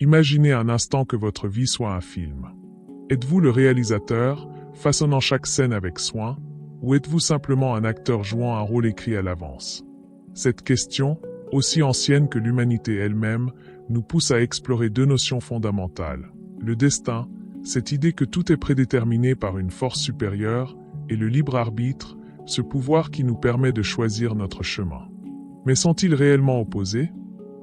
Imaginez un instant que votre vie soit un film. Êtes-vous le réalisateur, façonnant chaque scène avec soin, ou êtes-vous simplement un acteur jouant un rôle écrit à l'avance? Cette question, aussi ancienne que l'humanité elle-même, nous pousse à explorer deux notions fondamentales. Le destin, cette idée que tout est prédéterminé par une force supérieure, et le libre arbitre, ce pouvoir qui nous permet de choisir notre chemin. Mais sont-ils réellement opposés?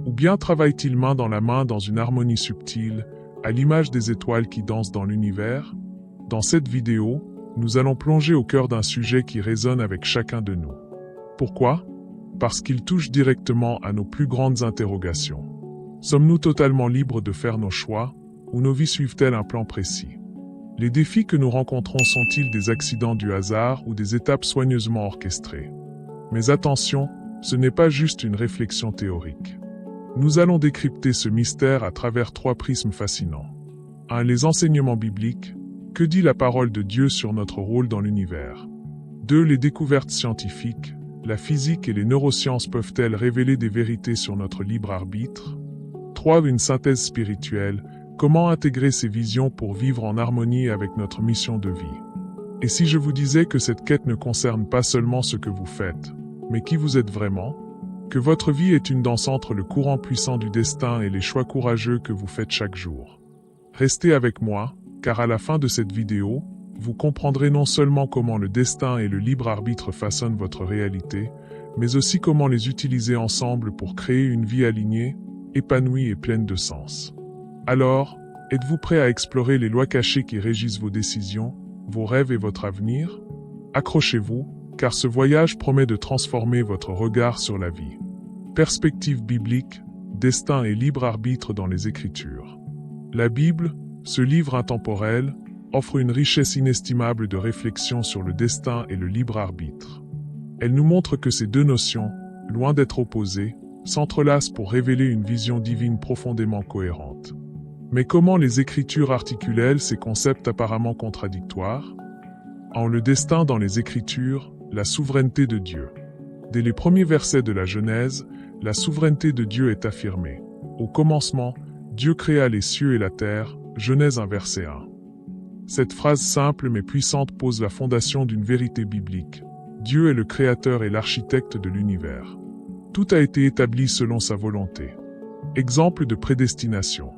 Ou bien travaillent-ils main dans la main dans une harmonie subtile, à l'image des étoiles qui dansent dans l'univers? Dans cette vidéo, nous allons plonger au cœur d'un sujet qui résonne avec chacun de nous. Pourquoi? Parce qu'il touche directement à nos plus grandes interrogations. Sommes-nous totalement libres de faire nos choix, ou nos vies suivent-elles un plan précis? Les défis que nous rencontrons sont-ils des accidents du hasard ou des étapes soigneusement orchestrées? Mais attention, ce n'est pas juste une réflexion théorique. Nous allons décrypter ce mystère à travers trois prismes fascinants. 1. Les enseignements bibliques. Que dit la parole de Dieu sur notre rôle dans l'univers? 2. Les découvertes scientifiques. La physique et les neurosciences peuvent-elles révéler des vérités sur notre libre arbitre? 3. Une synthèse spirituelle. Comment intégrer ces visions pour vivre en harmonie avec notre mission de vie? Et si je vous disais que cette quête ne concerne pas seulement ce que vous faites, mais qui vous êtes vraiment? Que votre vie est une danse entre le courant puissant du destin et les choix courageux que vous faites chaque jour. Restez avec moi, car à la fin de cette vidéo, vous comprendrez non seulement comment le destin et le libre arbitre façonnent votre réalité, mais aussi comment les utiliser ensemble pour créer une vie alignée, épanouie et pleine de sens. Alors, êtes-vous prêt à explorer les lois cachées qui régissent vos décisions, vos rêves et votre avenir? Accrochez-vous, car ce voyage promet de transformer votre regard sur la vie. Perspective biblique, destin et libre arbitre dans les Écritures. La Bible, ce livre intemporel, offre une richesse inestimable de réflexion sur le destin et le libre arbitre. Elle nous montre que ces deux notions, loin d'être opposées, s'entrelacent pour révéler une vision divine profondément cohérente. Mais comment les Écritures articulent-elles ces concepts apparemment contradictoires? En le destin dans les Écritures, la souveraineté de Dieu. Dès les premiers versets de la Genèse, la souveraineté de Dieu est affirmée. Au commencement, Dieu créa les cieux et la terre, Genèse 1 verset 1. Cette phrase simple mais puissante pose la fondation d'une vérité biblique. Dieu est le créateur et l'architecte de l'univers. Tout a été établi selon sa volonté. Exemple de prédestination.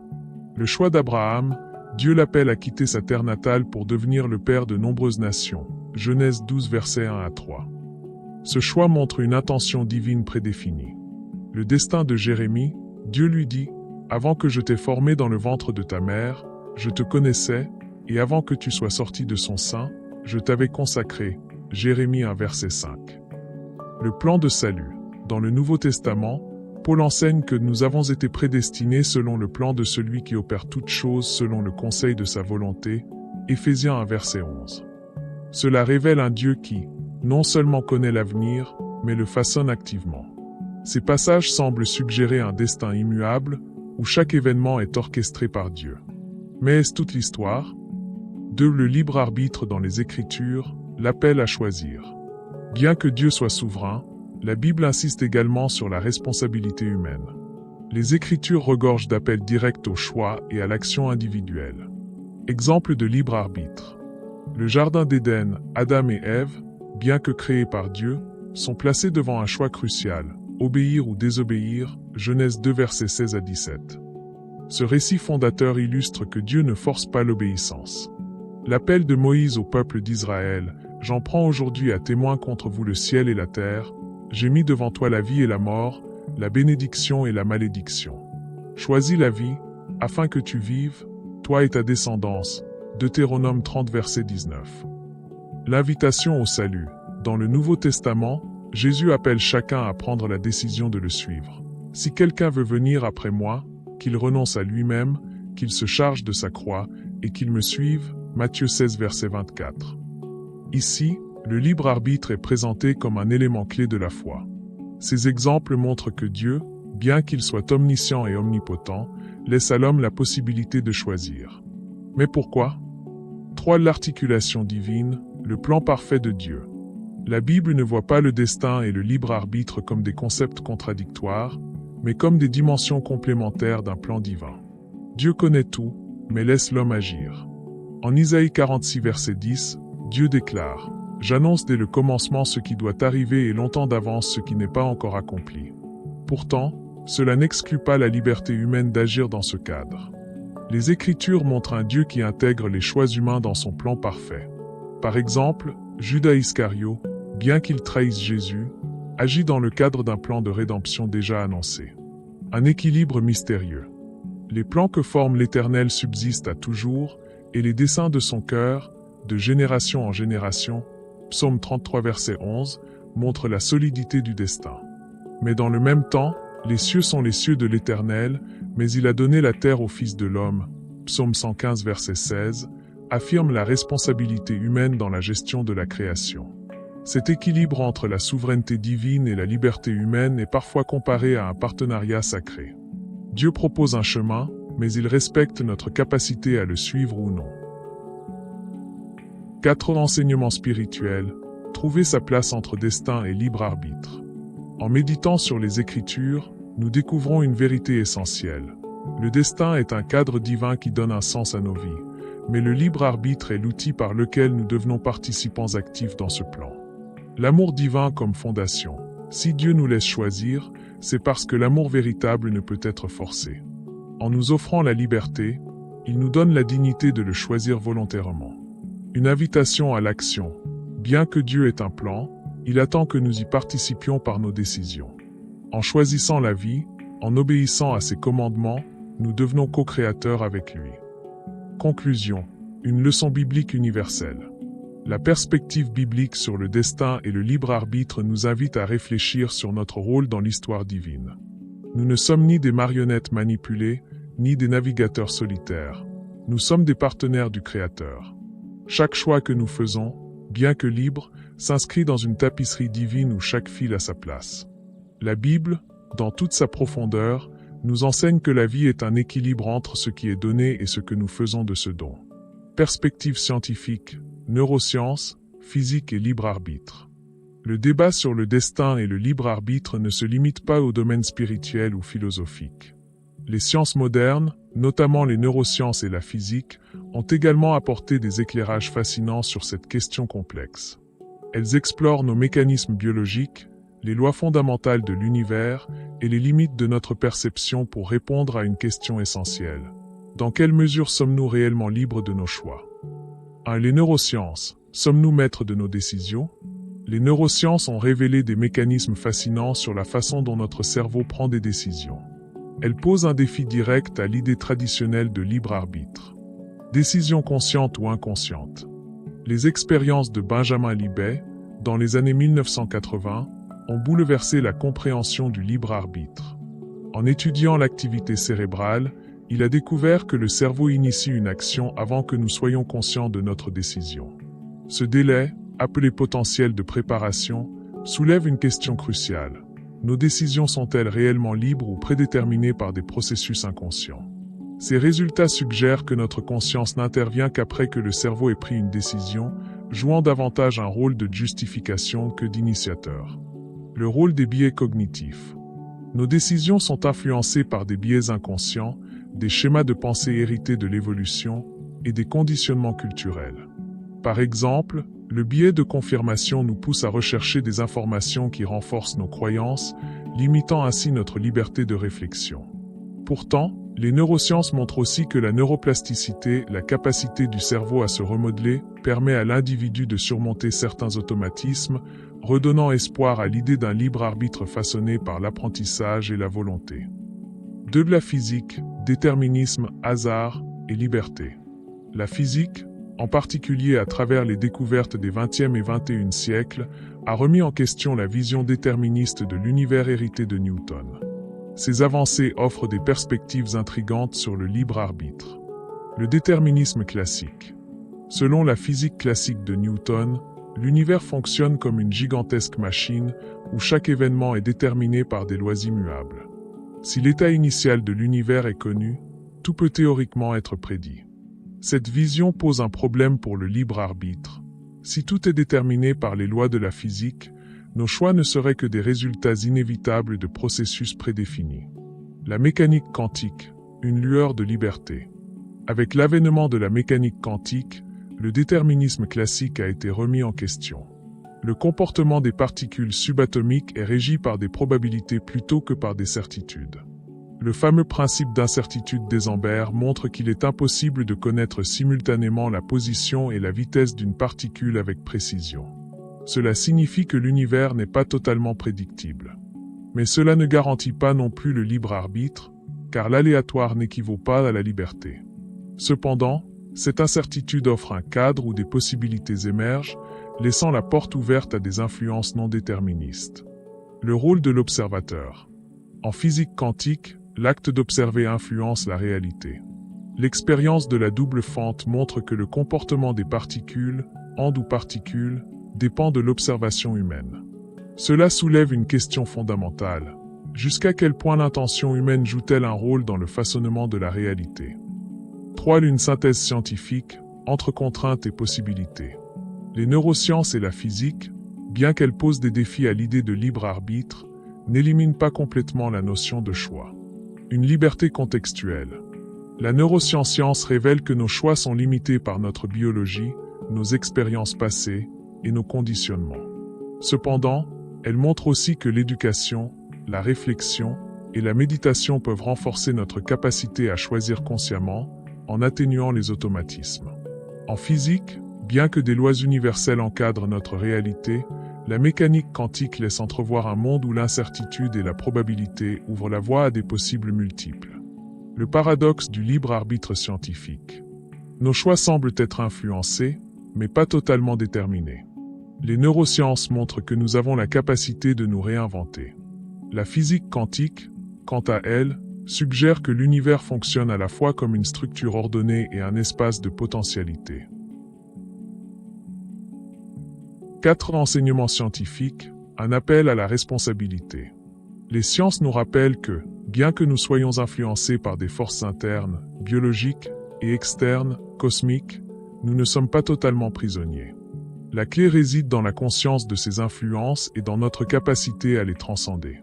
Le choix d'Abraham, Dieu l'appelle à quitter sa terre natale pour devenir le père de nombreuses nations. Genèse 12 versets 1 à 3. Ce choix montre une intention divine prédéfinie. Le destin de Jérémie, Dieu lui dit « Avant que je t'ai formé dans le ventre de ta mère, je te connaissais, et avant que tu sois sorti de son sein, je t'avais consacré. » Jérémie 1 verset 5. Le plan de salut. Dans le Nouveau Testament, Paul enseigne que nous avons été prédestinés selon le plan de celui qui opère toutes choses selon le conseil de sa volonté. Éphésiens 1 verset 11. Cela révèle un Dieu qui, non seulement connaît l'avenir, mais le façonne activement. Ces passages semblent suggérer un destin immuable, où chaque événement est orchestré par Dieu. Mais est-ce toute l'histoire? 2. Le libre arbitre dans les Écritures, l'appel à choisir. Bien que Dieu soit souverain, la Bible insiste également sur la responsabilité humaine. Les Écritures regorgent d'appels directs au choix et à l'action individuelle. Exemple de libre arbitre. Le Jardin d'Éden, Adam et Ève, bien que créés par Dieu, sont placés devant un choix crucial, obéir ou désobéir, Genèse 2 versets 16 à 17. Ce récit fondateur illustre que Dieu ne force pas l'obéissance. L'appel de Moïse au peuple d'Israël, « J'en prends aujourd'hui à témoin contre vous le ciel et la terre, j'ai mis devant toi la vie et la mort, la bénédiction et la malédiction. Choisis la vie, afin que tu vives, toi et ta descendance. » Deutéronome 30 verset 19. L'invitation au salut. Dans le Nouveau Testament, Jésus appelle chacun à prendre la décision de le suivre. Si quelqu'un veut venir après moi, qu'il renonce à lui-même, qu'il se charge de sa croix, et qu'il me suive, Matthieu 16 verset 24. Ici, le libre arbitre est présenté comme un élément clé de la foi. Ces exemples montrent que Dieu, bien qu'il soit omniscient et omnipotent, laisse à l'homme la possibilité de choisir. Mais pourquoi? 3. L'articulation divine, le plan parfait de Dieu. La Bible ne voit pas le destin et le libre arbitre comme des concepts contradictoires, mais comme des dimensions complémentaires d'un plan divin. Dieu connaît tout, mais laisse l'homme agir. En Isaïe 46 verset 10, Dieu déclare « J'annonce dès le commencement ce qui doit arriver et longtemps d'avance ce qui n'est pas encore accompli. » Pourtant, cela n'exclut pas la liberté humaine d'agir dans ce cadre. Les Écritures montrent un Dieu qui intègre les choix humains dans son plan parfait. Par exemple, Judas Iscario, bien qu'il trahisse Jésus, agit dans le cadre d'un plan de rédemption déjà annoncé. Un équilibre mystérieux. Les plans que forme l'Éternel subsistent à toujours, et les desseins de son cœur, de génération en génération, Psaume 33 verset 11, montrent la solidité du destin. Mais dans le même temps, les cieux sont les cieux de l'Éternel, mais il a donné la terre au Fils de l'homme, Psaume 115 verset 16, affirme la responsabilité humaine dans la gestion de la création. Cet équilibre entre la souveraineté divine et la liberté humaine est parfois comparé à un partenariat sacré. Dieu propose un chemin, mais il respecte notre capacité à le suivre ou non. 4 enseignements spirituels. Trouver sa place entre destin et libre arbitre. En méditant sur les Écritures, nous découvrons une vérité essentielle. Le destin est un cadre divin qui donne un sens à nos vies, mais le libre arbitre est l'outil par lequel nous devenons participants actifs dans ce plan. L'amour divin comme fondation. Si Dieu nous laisse choisir, c'est parce que l'amour véritable ne peut être forcé. En nous offrant la liberté, il nous donne la dignité de le choisir volontairement. Une invitation à l'action. Bien que Dieu ait un plan, il attend que nous y participions par nos décisions. En choisissant la vie, en obéissant à ses commandements, nous devenons co-créateurs avec lui. Conclusion. Une leçon biblique universelle. La perspective biblique sur le destin et le libre arbitre nous invite à réfléchir sur notre rôle dans l'histoire divine. Nous ne sommes ni des marionnettes manipulées, ni des navigateurs solitaires. Nous sommes des partenaires du Créateur. Chaque choix que nous faisons, bien que libre, s'inscrit dans une tapisserie divine où chaque fil a sa place. La Bible, dans toute sa profondeur, nous enseigne que la vie est un équilibre entre ce qui est donné et ce que nous faisons de ce don. Perspective scientifique, neurosciences, physique et libre arbitre. Le débat sur le destin et le libre arbitre ne se limite pas au domaine spirituel ou philosophique. Les sciences modernes, notamment les neurosciences et la physique, ont également apporté des éclairages fascinants sur cette question complexe. Elles explorent nos mécanismes biologiques, les lois fondamentales de l'univers et les limites de notre perception pour répondre à une question essentielle. Dans quelle mesure sommes-nous réellement libres de nos choix? 1. Les neurosciences. Sommes-nous maîtres de nos décisions? Les neurosciences ont révélé des mécanismes fascinants sur la façon dont notre cerveau prend des décisions. Elles posent un défi direct à l'idée traditionnelle de libre arbitre. Décision consciente ou inconsciente. Les expériences de Benjamin Libet, dans les années 1980, ont bouleversé la compréhension du libre arbitre. En étudiant l'activité cérébrale, il a découvert que le cerveau initie une action avant que nous soyons conscients de notre décision. Ce délai, appelé potentiel de préparation, soulève une question cruciale. Nos décisions sont-elles réellement libres ou prédéterminées par des processus inconscients? Ces résultats suggèrent que notre conscience n'intervient qu'après que le cerveau ait pris une décision, jouant davantage un rôle de justification que d'initiateur. Le rôle des biais cognitifs. Nos décisions sont influencées par des biais inconscients, des schémas de pensée hérités de l'évolution et des conditionnements culturels. Par exemple, le biais de confirmation nous pousse à rechercher des informations qui renforcent nos croyances, limitant ainsi notre liberté de réflexion. Pourtant, les neurosciences montrent aussi que la neuroplasticité, la capacité du cerveau à se remodeler, permet à l'individu de surmonter certains automatismes, redonnant espoir à l'idée d'un libre arbitre façonné par l'apprentissage et la volonté. 2. La physique, déterminisme, hasard et liberté. La physique, en particulier à travers les découvertes des XXe et XXIe siècles, a remis en question la vision déterministe de l'univers hérité de Newton. Ces avancées offrent des perspectives intrigantes sur le libre arbitre. Le déterminisme classique. Selon la physique classique de Newton, l'univers fonctionne comme une gigantesque machine où chaque événement est déterminé par des lois immuables. Si l'état initial de l'univers est connu, tout peut théoriquement être prédit. Cette vision pose un problème pour le libre arbitre. Si tout est déterminé par les lois de la physique, nos choix ne seraient que des résultats inévitables de processus prédéfinis. La mécanique quantique. une lueur de liberté. Avec l'avènement de la mécanique quantique, le déterminisme classique a été remis en question. Le comportement des particules subatomiques est régi par des probabilités plutôt que par des certitudes. Le fameux principe d'incertitude d'Eisenberg montre qu'il est impossible de connaître simultanément la position et la vitesse d'une particule avec précision. Cela signifie que l'univers n'est pas totalement prédictible. Mais cela ne garantit pas non plus le libre arbitre, car l'aléatoire n'équivaut pas à la liberté. Cependant, cette incertitude offre un cadre où des possibilités émergent, laissant la porte ouverte à des influences non déterministes. Le rôle de l'observateur. En physique quantique, l'acte d'observer influence la réalité. L'expérience de la double fente montre que le comportement des particules, ondes ou particules, dépend de l'observation humaine. Cela soulève une question fondamentale. Jusqu'à quel point l'intention humaine joue-t-elle un rôle dans le façonnement de la réalité ? 3. Une synthèse scientifique, entre contraintes et possibilités. Les neurosciences et la physique, bien qu'elles posent des défis à l'idée de libre arbitre, n'éliminent pas complètement la notion de choix. Une liberté contextuelle. La neuroscience révèle que nos choix sont limités par notre biologie, nos expériences passées et nos conditionnements. Cependant, elle montre aussi que l'éducation, la réflexion et la méditation peuvent renforcer notre capacité à choisir consciemment, en atténuant les automatismes. En physique, bien que des lois universelles encadrent notre réalité, la mécanique quantique laisse entrevoir un monde où l'incertitude et la probabilité ouvrent la voie à des possibles multiples. Le paradoxe du libre arbitre scientifique. Nos choix semblent être influencés, mais pas totalement déterminés. Les neurosciences montrent que nous avons la capacité de nous réinventer. La physique quantique, quant à elle, suggère que l'univers fonctionne à la fois comme une structure ordonnée et un espace de potentialité. 4. Enseignement scientifique, un appel à la responsabilité. Les sciences nous rappellent que, bien que nous soyons influencés par des forces internes, biologiques et externes, cosmiques, nous ne sommes pas totalement prisonniers. La clé réside dans la conscience de ces influences et dans notre capacité à les transcender.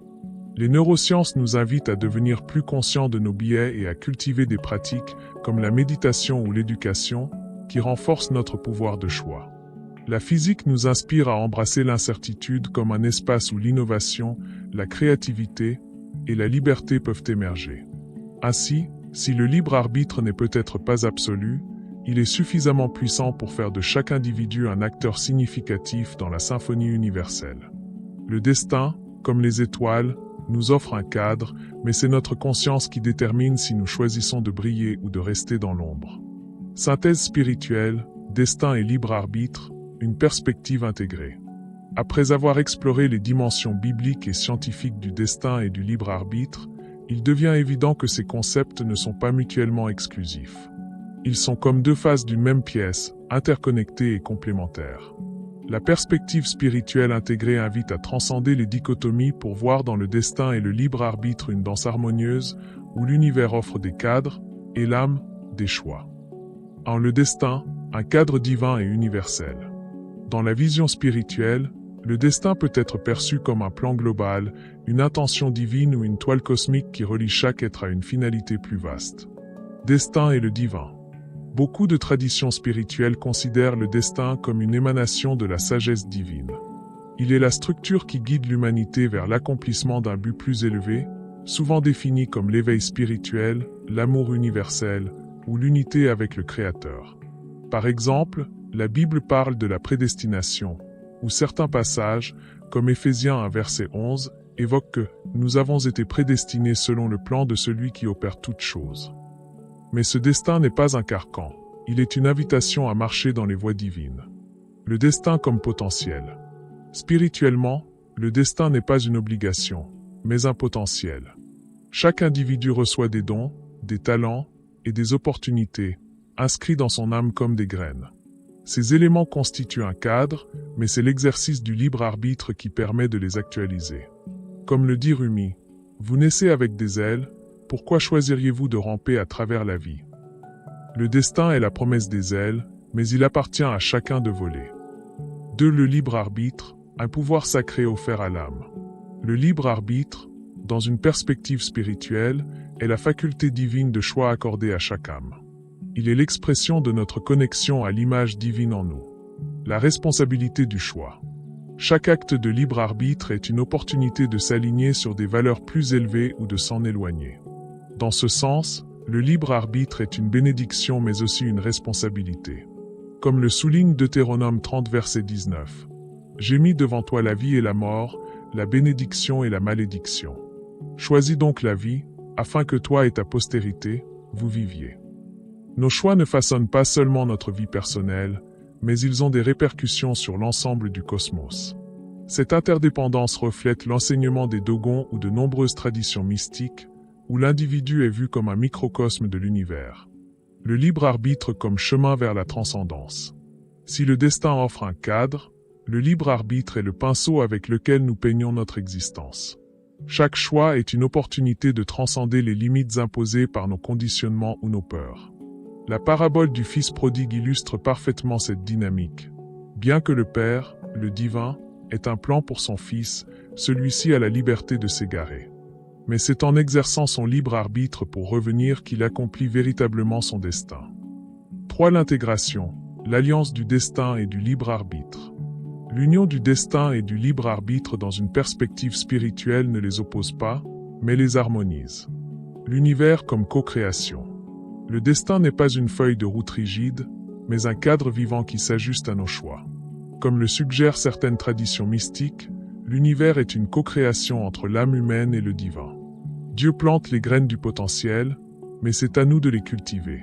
Les neurosciences nous invitent à devenir plus conscients de nos biais et à cultiver des pratiques, comme la méditation ou l'éducation, qui renforcent notre pouvoir de choix. La physique nous inspire à embrasser l'incertitude comme un espace où l'innovation, la créativité et la liberté peuvent émerger. Ainsi, si le libre arbitre n'est peut-être pas absolu, il est suffisamment puissant pour faire de chaque individu un acteur significatif dans la symphonie universelle. Le destin, comme les étoiles, nous offre un cadre, mais c'est notre conscience qui détermine si nous choisissons de briller ou de rester dans l'ombre. Synthèse spirituelle, destin et libre arbitre, une perspective intégrée. Après avoir exploré les dimensions bibliques et scientifiques du destin et du libre arbitre, il devient évident que ces concepts ne sont pas mutuellement exclusifs. Ils sont comme deux faces d'une même pièce, interconnectées et complémentaires. La perspective spirituelle intégrée invite à transcender les dichotomies pour voir dans le destin et le libre arbitre une danse harmonieuse où l'univers offre des cadres et l'âme, des choix. En le destin, un cadre divin et universel. Dans la vision spirituelle, le destin peut être perçu comme un plan global, une intention divine ou une toile cosmique qui relie chaque être à une finalité plus vaste. Destin et le divin. Beaucoup de traditions spirituelles considèrent le destin comme une émanation de la sagesse divine. Il est la structure qui guide l'humanité vers l'accomplissement d'un but plus élevé, souvent défini comme l'éveil spirituel, l'amour universel ou l'unité avec le Créateur. Par exemple, la Bible parle de la prédestination, où certains passages, comme Éphésiens 1 verset 11, évoquent que « nous avons été prédestinés selon le plan de celui qui opère toutes choses ». Mais ce destin n'est pas un carcan, il est une invitation à marcher dans les voies divines. Le destin comme potentiel. Spirituellement, le destin n'est pas une obligation, mais un potentiel. Chaque individu reçoit des dons, des talents et des opportunités, inscrits dans son âme comme des graines. Ces éléments constituent un cadre, mais c'est l'exercice du libre arbitre qui permet de les actualiser. Comme le dit Rumi, « Vous naissez avec des ailes, pourquoi choisiriez-vous de ramper à travers la vie ?» Le destin est la promesse des ailes, mais il appartient à chacun de voler. 2. Le libre arbitre, un pouvoir sacré offert à l'âme. Le libre arbitre, dans une perspective spirituelle, est la faculté divine de choix accordée à chaque âme. Il est l'expression de notre connexion à l'image divine en nous. La responsabilité du choix. Chaque acte de libre arbitre est une opportunité de s'aligner sur des valeurs plus élevées ou de s'en éloigner. Dans ce sens, le libre arbitre est une bénédiction mais aussi une responsabilité. Comme le souligne Deutéronome 30 verset 19. J'ai mis devant toi la vie et la mort, la bénédiction et la malédiction. Choisis donc la vie, afin que toi et ta postérité, vous viviez. Nos choix ne façonnent pas seulement notre vie personnelle, mais ils ont des répercussions sur l'ensemble du cosmos. Cette interdépendance reflète l'enseignement des Dogons ou de nombreuses traditions mystiques, où l'individu est vu comme un microcosme de l'univers. Le libre arbitre comme chemin vers la transcendance. Si le destin offre un cadre, le libre arbitre est le pinceau avec lequel nous peignons notre existence. Chaque choix est une opportunité de transcender les limites imposées par nos conditionnements ou nos peurs. La parabole du Fils prodigue illustre parfaitement cette dynamique. Bien que le Père, le divin, ait un plan pour son Fils, celui-ci a la liberté de s'égarer. Mais c'est en exerçant son libre arbitre pour revenir qu'il accomplit véritablement son destin. 3. L'intégration, l'alliance du destin et du libre arbitre. L'union du destin et du libre arbitre dans une perspective spirituelle ne les oppose pas, mais les harmonise. L'univers comme co-création. Le destin n'est pas une feuille de route rigide, mais un cadre vivant qui s'ajuste à nos choix. Comme le suggèrent certaines traditions mystiques, l'univers est une co-création entre l'âme humaine et le divin. Dieu plante les graines du potentiel, mais c'est à nous de les cultiver.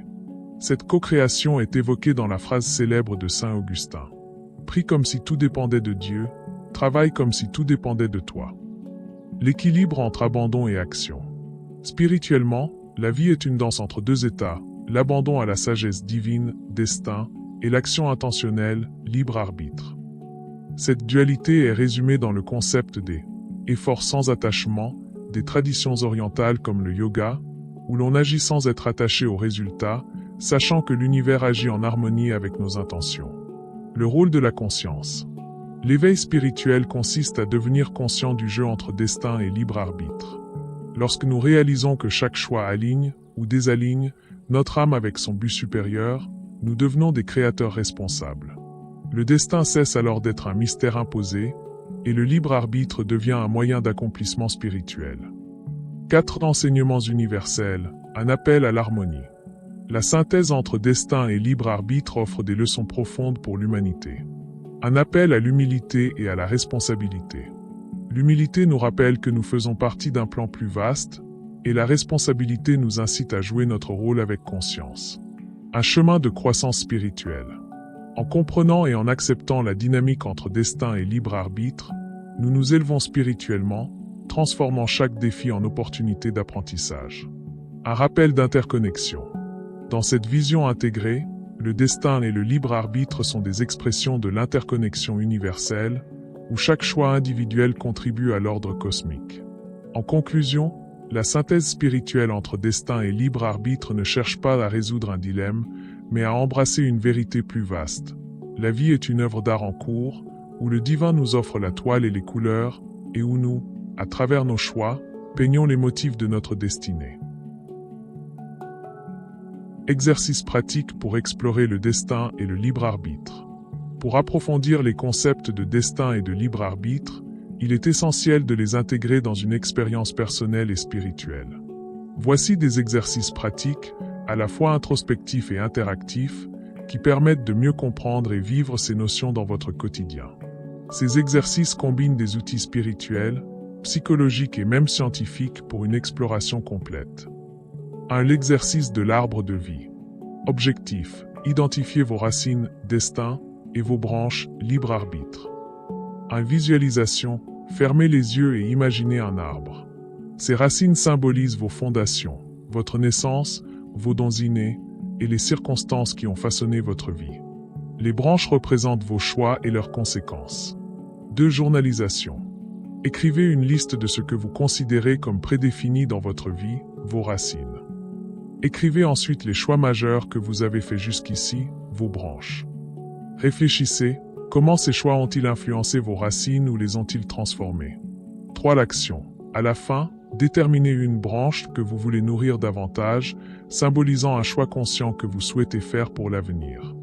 Cette co-création est évoquée dans la phrase célèbre de Saint Augustin. Prie comme si tout dépendait de Dieu, travaille comme si tout dépendait de toi. L'équilibre entre abandon et action. Spirituellement, la vie est une danse entre deux états, l'abandon à la sagesse divine, destin, et l'action intentionnelle, libre arbitre. Cette dualité est résumée dans le concept des efforts sans attachement, des traditions orientales comme le yoga, où l'on agit sans être attaché au résultat, sachant que l'univers agit en harmonie avec nos intentions. Le rôle de la conscience. L'éveil spirituel consiste à devenir conscient du jeu entre destin et libre arbitre. Lorsque nous réalisons que chaque choix aligne, ou désaligne, notre âme avec son but supérieur, nous devenons des créateurs responsables. Le destin cesse alors d'être un mystère imposé, et le libre arbitre devient un moyen d'accomplissement spirituel. 4 enseignements universels, un appel à l'harmonie. La synthèse entre destin et libre arbitre offre des leçons profondes pour l'humanité. Un appel à l'humilité et à la responsabilité. L'humilité nous rappelle que nous faisons partie d'un plan plus vaste, et la responsabilité nous incite à jouer notre rôle avec conscience. Un chemin de croissance spirituelle. En comprenant et en acceptant la dynamique entre destin et libre arbitre, nous nous élevons spirituellement, transformant chaque défi en opportunité d'apprentissage. Un rappel d'interconnexion. Dans cette vision intégrée, le destin et le libre arbitre sont des expressions de l'interconnexion universelle, où chaque choix individuel contribue à l'ordre cosmique. En conclusion, la synthèse spirituelle entre destin et libre arbitre ne cherche pas à résoudre un dilemme, mais à embrasser une vérité plus vaste. La vie est une œuvre d'art en cours, où le divin nous offre la toile et les couleurs, et où nous, à travers nos choix, peignons les motifs de notre destinée. Exercice pratique pour explorer le destin et le libre arbitre. Pour approfondir les concepts de destin et de libre arbitre, il est essentiel de les intégrer dans une expérience personnelle et spirituelle. Voici des exercices pratiques, à la fois introspectifs et interactifs, qui permettent de mieux comprendre et vivre ces notions dans votre quotidien. Ces exercices combinent des outils spirituels, psychologiques et même scientifiques pour une exploration complète. 1. L'exercice de l'arbre de vie. Objectif: identifiez vos racines, destin, et vos branches, libre arbitre. 1. Visualisation: fermez les yeux et imaginez un arbre. Ces racines symbolisent vos fondations, votre naissance, vos dons innés, et les circonstances qui ont façonné votre vie. Les branches représentent vos choix et leurs conséquences. 2. Journalisation. Écrivez une liste de ce que vous considérez comme prédéfini dans votre vie, vos racines. Écrivez ensuite les choix majeurs que vous avez faits jusqu'ici, vos branches. Réfléchissez, comment ces choix ont-ils influencé vos racines ou les ont-ils transformées? 3. L'action. À la fin, Déterminez une branche que vous voulez nourrir davantage, symbolisant un choix conscient que vous souhaitez faire pour l'avenir.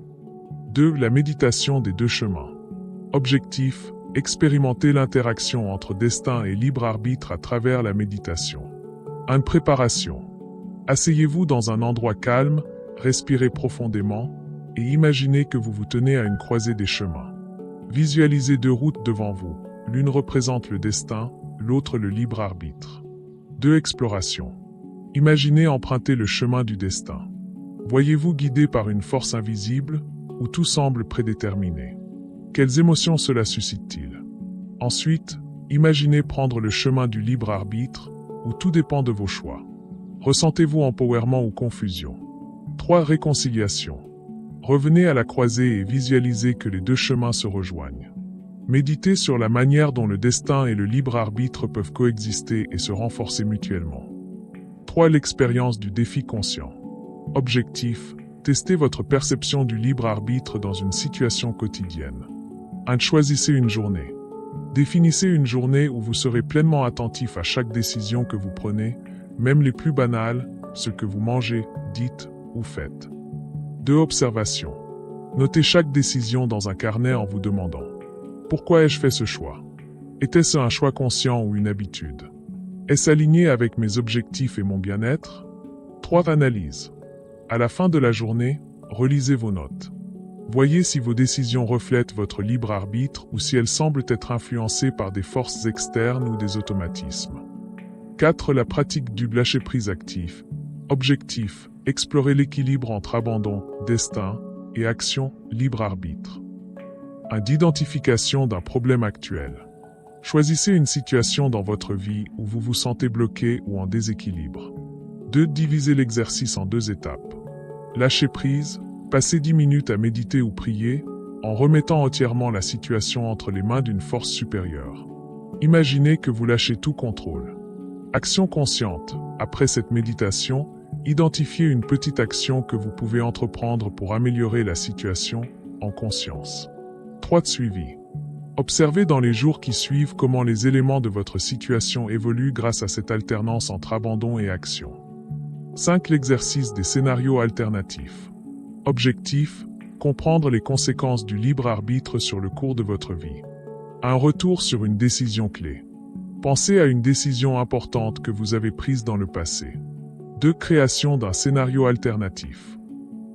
2. La méditation des deux chemins. Objectif: expérimenter l'interaction entre destin et libre arbitre à travers la méditation. 1. Préparation. Asseyez-vous dans un endroit calme, respirez profondément, et imaginez que vous vous tenez à une croisée des chemins. Visualisez deux routes devant vous, l'une représente le destin, l'autre le libre arbitre. 2. Exploration. Imaginez emprunter le chemin du destin. Voyez-vous guidé par une force invisible, ou tout semble prédéterminé? Quelles émotions cela suscite-t-il? Ensuite, imaginez prendre le chemin du libre arbitre, où tout dépend de vos choix. Ressentez-vous empowerment ou confusion? 3. Réconciliation. Revenez à la croisée et visualisez que les deux chemins se rejoignent. Méditez sur la manière dont le destin et le libre arbitre peuvent coexister et se renforcer mutuellement. 3. L'expérience du défi conscient. Objectif: testez votre perception du libre arbitre dans une situation quotidienne. 1. Choisissez une journée. Définissez une journée où vous serez pleinement attentif à chaque décision que vous prenez, même les plus banales, ce que vous mangez, dites ou faites. 2. Observation. Notez chaque décision dans un carnet en vous demandant: pourquoi ai-je fait ce choix? Était-ce un choix conscient ou une habitude? Est-ce aligné avec mes objectifs et mon bien-être? 3. Analyse. À la fin de la journée, relisez vos notes. Voyez si vos décisions reflètent votre libre arbitre ou si elles semblent être influencées par des forces externes ou des automatismes. 4. La pratique du lâcher-prise actif. Objectif: explorer l'équilibre entre abandon, destin, et action, libre arbitre. 1. D'identification d'un problème actuel. Choisissez une situation dans votre vie où vous vous sentez bloqué ou en déséquilibre. 2. Divisez l'exercice en 2 étapes. Lâcher prise, passez 10 minutes à méditer ou prier, en remettant entièrement la situation entre les mains d'une force supérieure. Imaginez que vous lâchez tout contrôle. Action consciente. Après cette méditation, identifiez une petite action que vous pouvez entreprendre pour améliorer la situation, en conscience. 3. Suivi. Observez dans les jours qui suivent comment les éléments de votre situation évoluent grâce à cette alternance entre abandon et action. 5. L'exercice des scénarios alternatifs. Objectif: comprendre les conséquences du libre arbitre sur le cours de votre vie. Un retour sur une décision clé. Pensez à une décision importante que vous avez prise dans le passé. 2. Création d'un scénario alternatif.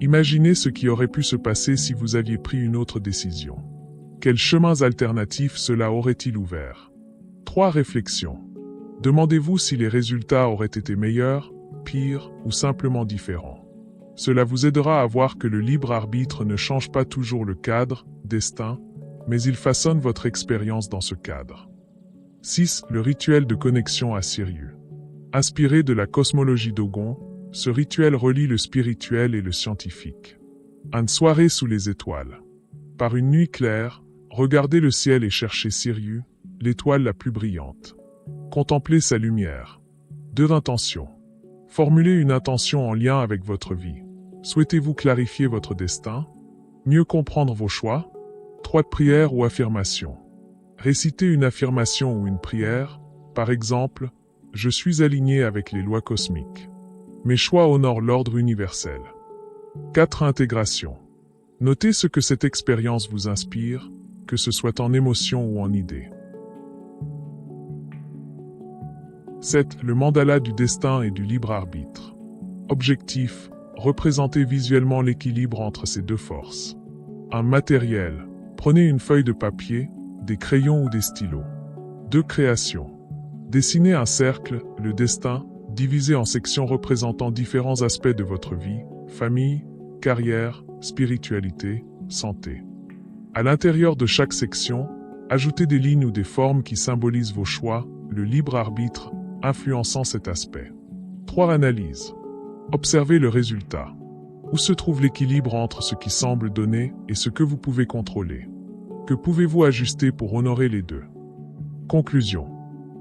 Imaginez ce qui aurait pu se passer si vous aviez pris une autre décision. Quels chemins alternatifs cela aurait-il ouvert? 3. Réflexion. Demandez-vous si les résultats auraient été meilleurs, pires ou simplement différents. Cela vous aidera à voir que le libre arbitre ne change pas toujours le cadre, destin, mais il façonne votre expérience dans ce cadre. 6. Le rituel de connexion à Sirius. Inspiré de la cosmologie Dogon, ce rituel relie le spirituel et le scientifique. Une soirée sous les étoiles. Par une nuit claire, regardez le ciel et cherchez Sirius, l'étoile la plus brillante. Contemplez sa lumière. 2. Intention. Formulez une intention en lien avec votre vie. Souhaitez-vous clarifier votre destin? Mieux comprendre vos choix? 3. Prière ou affirmation. Récitez une affirmation ou une prière, par exemple: je suis aligné avec les lois cosmiques. Mes choix honorent l'ordre universel. 4. Intégration. Notez ce que cette expérience vous inspire, que ce soit en émotion ou en idée. 7. Le mandala du destin et du libre arbitre. Objectif: représenter visuellement l'équilibre entre ces deux forces. Un matériel. Prenez une feuille de papier, des crayons ou des stylos. 2. Création. Dessinez un cercle, le destin, divisé en sections représentant différents aspects de votre vie: famille, carrière, spiritualité, santé. À l'intérieur de chaque section, ajoutez des lignes ou des formes qui symbolisent vos choix, le libre arbitre, influençant cet aspect. 3. Analyse. Observez le résultat. Où se trouve l'équilibre entre ce qui semble donner et ce que vous pouvez contrôler? Que pouvez-vous ajuster pour honorer les deux? Conclusion.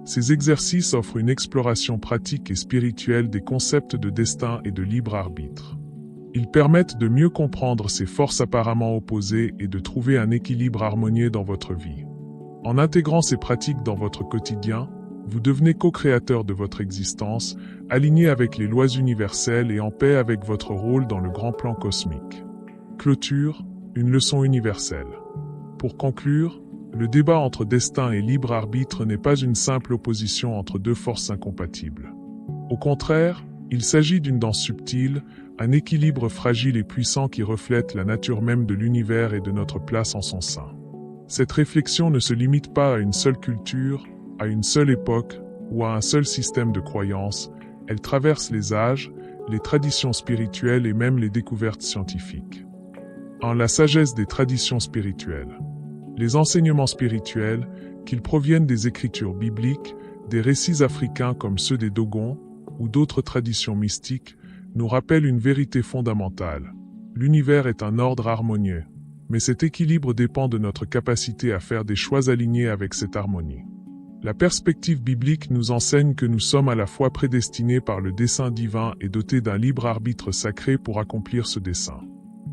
Ces exercices offrent une exploration pratique et spirituelle des concepts de destin et de libre arbitre. Ils permettent de mieux comprendre ces forces apparemment opposées et de trouver un équilibre harmonieux dans votre vie. En intégrant ces pratiques dans votre quotidien, Vous devenez co-créateur de votre existence, aligné avec les lois universelles et en paix avec votre rôle dans le grand plan cosmique. Clôture, une leçon universelle. Pour conclure, le débat entre destin et libre arbitre n'est pas une simple opposition entre deux forces incompatibles. Au contraire, il s'agit d'une danse subtile, un équilibre fragile et puissant qui reflète la nature même de l'univers et de notre place en son sein. Cette réflexion ne se limite pas à une seule culture, à une seule époque ou à un seul système de croyances, elle traverse les âges, les traditions spirituelles et même les découvertes scientifiques. En la sagesse des traditions spirituelles. Les enseignements spirituels, qu'ils proviennent des écritures bibliques, des récits africains comme ceux des Dogons, ou d'autres traditions mystiques, nous rappellent une vérité fondamentale. L'univers est un ordre harmonieux, mais cet équilibre dépend de notre capacité à faire des choix alignés avec cette harmonie. La perspective biblique nous enseigne que nous sommes à la fois prédestinés par le dessein divin et dotés d'un libre arbitre sacré pour accomplir ce dessein.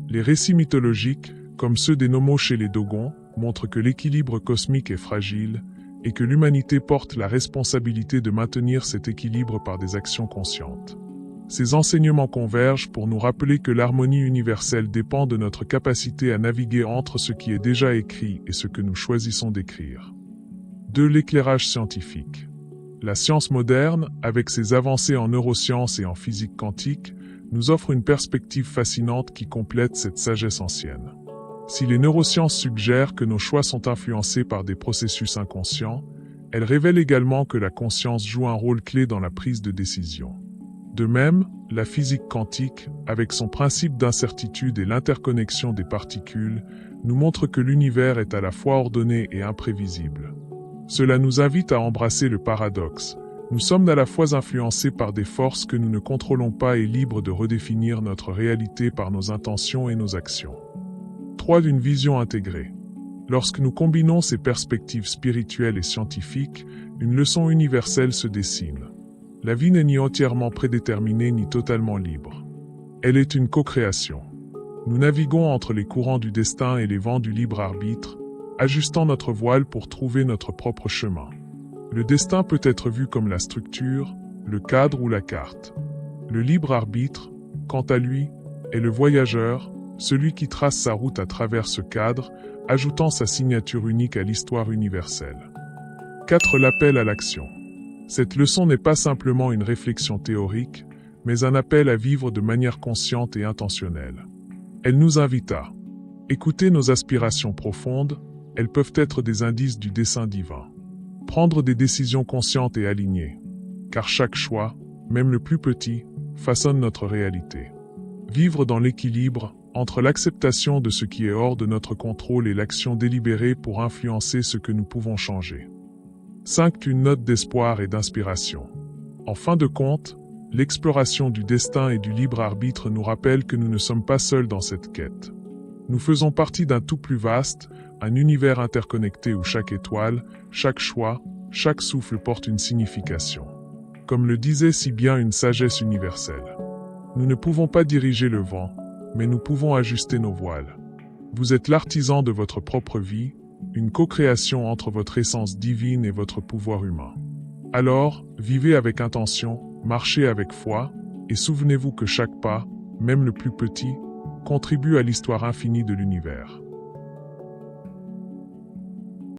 Les récits mythologiques, comme ceux des Nomos chez les Dogons, montrent que l'équilibre cosmique est fragile et que l'humanité porte la responsabilité de maintenir cet équilibre par des actions conscientes. Ces enseignements convergent pour nous rappeler que l'harmonie universelle dépend de notre capacité à naviguer entre ce qui est déjà écrit et ce que nous choisissons d'écrire. 2. L'éclairage scientifique. La science moderne, avec ses avancées en neurosciences et en physique quantique, nous offre une perspective fascinante qui complète cette sagesse ancienne. Si les neurosciences suggèrent que nos choix sont influencés par des processus inconscients, elles révèlent également que la conscience joue un rôle clé dans la prise de décision. De même, la physique quantique, avec son principe d'incertitude et l'interconnexion des particules, nous montre que l'univers est à la fois ordonné et imprévisible. Cela nous invite à embrasser le paradoxe. Nous sommes à la fois influencés par des forces que nous ne contrôlons pas et libres de redéfinir notre réalité par nos intentions et nos actions. 3. D'une vision intégrée. Lorsque nous combinons ces perspectives spirituelles et scientifiques, une leçon universelle se dessine. La vie n'est ni entièrement prédéterminée ni totalement libre. Elle est une co-création. Nous naviguons entre les courants du destin et les vents du libre arbitre, ajustant notre voile pour trouver notre propre chemin. Le destin peut être vu comme la structure, le cadre ou la carte. Le libre arbitre, quant à lui, est le voyageur, celui qui trace sa route à travers ce cadre, ajoutant sa signature unique à l'histoire universelle. 4. L'appel à l'action. Cette leçon n'est pas simplement une réflexion théorique, mais un appel à vivre de manière consciente et intentionnelle. Elle nous invite à écouter nos aspirations profondes, elles peuvent être des indices du dessein divin. Prendre des décisions conscientes et alignées, car chaque choix, même le plus petit, façonne notre réalité. Vivre dans l'équilibre, entre l'acceptation de ce qui est hors de notre contrôle et l'action délibérée pour influencer ce que nous pouvons changer. 5. Une note d'espoir et d'inspiration. En fin de compte, l'exploration du destin et du libre arbitre nous rappelle que nous ne sommes pas seuls dans cette quête. Nous faisons partie d'un tout plus vaste, un univers interconnecté où chaque étoile, chaque choix, chaque souffle porte une signification. Comme le disait si bien une sagesse universelle. Nous ne pouvons pas diriger le vent, mais nous pouvons ajuster nos voiles. Vous êtes l'artisan de votre propre vie, une co-création entre votre essence divine et votre pouvoir humain. Alors, vivez avec intention, marchez avec foi, et souvenez-vous que chaque pas, même le plus petit, contribue à l'histoire infinie de l'univers.